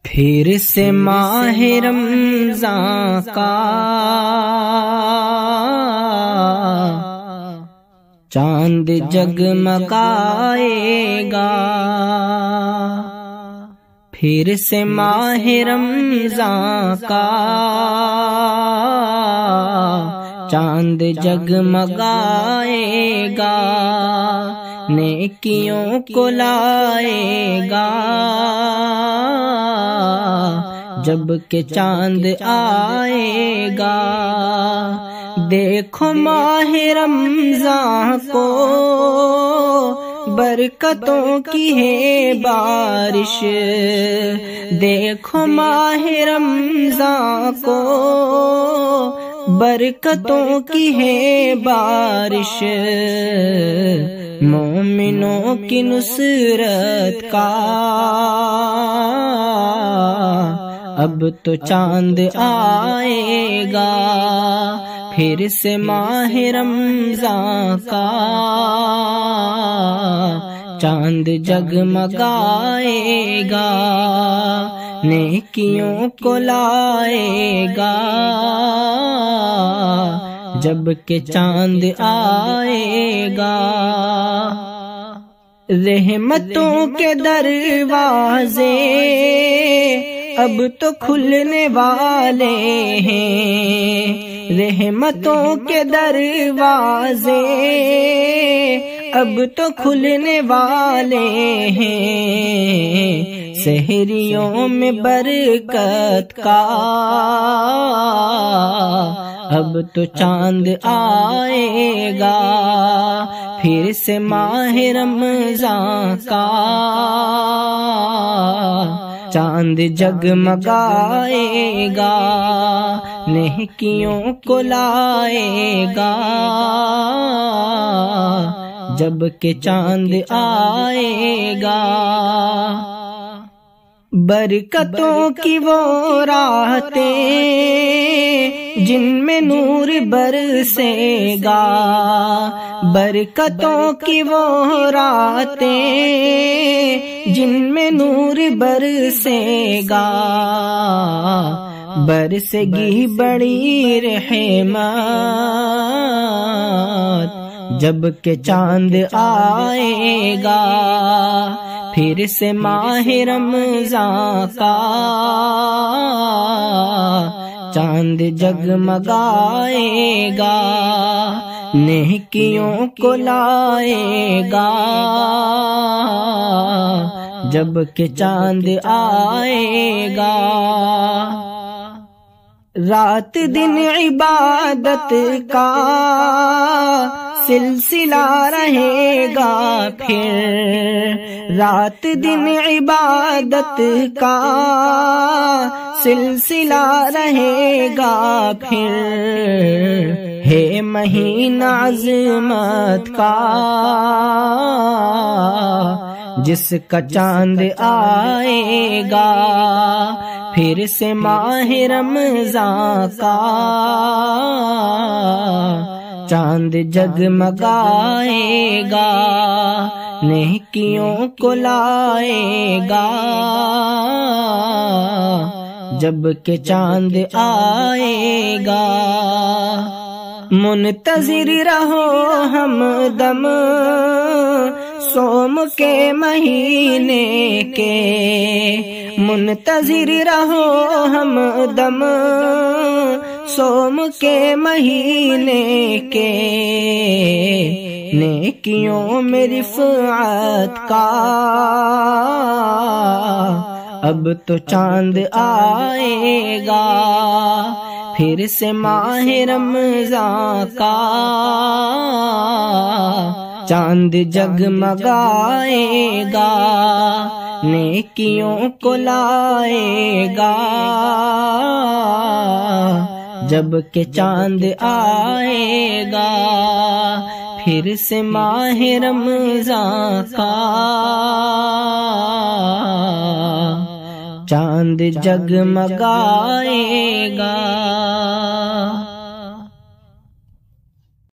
پھر سے ماہ رمضان کا چاند جگمگائے گا، پھر سے ماہ رمضان کا چاند جگمگائے گا، نیکیوں کو لائے گا جب کہ چاند آئے گا۔ دیکھو ماہ رمضان کو برکتوں کی ہے بارش، دیکھو ماہ رمضان کو برکتوں کی ہے بارش، مومنوں کی نصرت کا اب تو چاند آئے گا، پھر سے ماہ رمضان کا چاند جگمگائے گا، نیکیوں کو لائے گا جب کہ چاند آئے گا۔ رحمتوں کے دروازے اب تو کھلنے والے ہیں، رحمتوں کے دروازے اب تو کھلنے والے ہیں، سحریوں میں برکت کا اب تو چاند آئے گا، پھر سے ماہ رمضان کا چاند جگمگائے گا، نیکیوں کو لائے گا جب کہ چاند آئے گا۔ برکتوں کی وہ راتیں جن میں نور برسے گا، برکتوں کی وہ راتیں جن میں نور برسے گا، برسے گی بڑی رحمت جب کہ چاند آئے گا، پھر سے ماہ رمضان کا چاند جگمگائے گا، نیکیوں کو لائے گا جب کہ چاند آئے گا۔ رات دن عبادت کا سلسلہ رہے گا، پھر رات دن عبادت کا سلسلہ رہے گا، پھر ہے مہینہ عظمت کا جس کا چاند آئے گا، پھر سے ماہ رمضان کا چاند جگمگائے گا، نیکیوں کو لائے گا جب کہ چاند آئے گا۔ منتظر رہو ہم دم صوم کے مہینے کے، منتظر رہو ہم دم صوم کے مہینے کے، نیکیوں میں رفعت کا اب تو چاند آئے گا، پھر سے ماہ رمضان کا چاند جگمگائے گا، نیکیوں کو لائے گا جب کہ چاند آئے گا، پھر سے ماہ رمضان کا چاند جگمگائے گا۔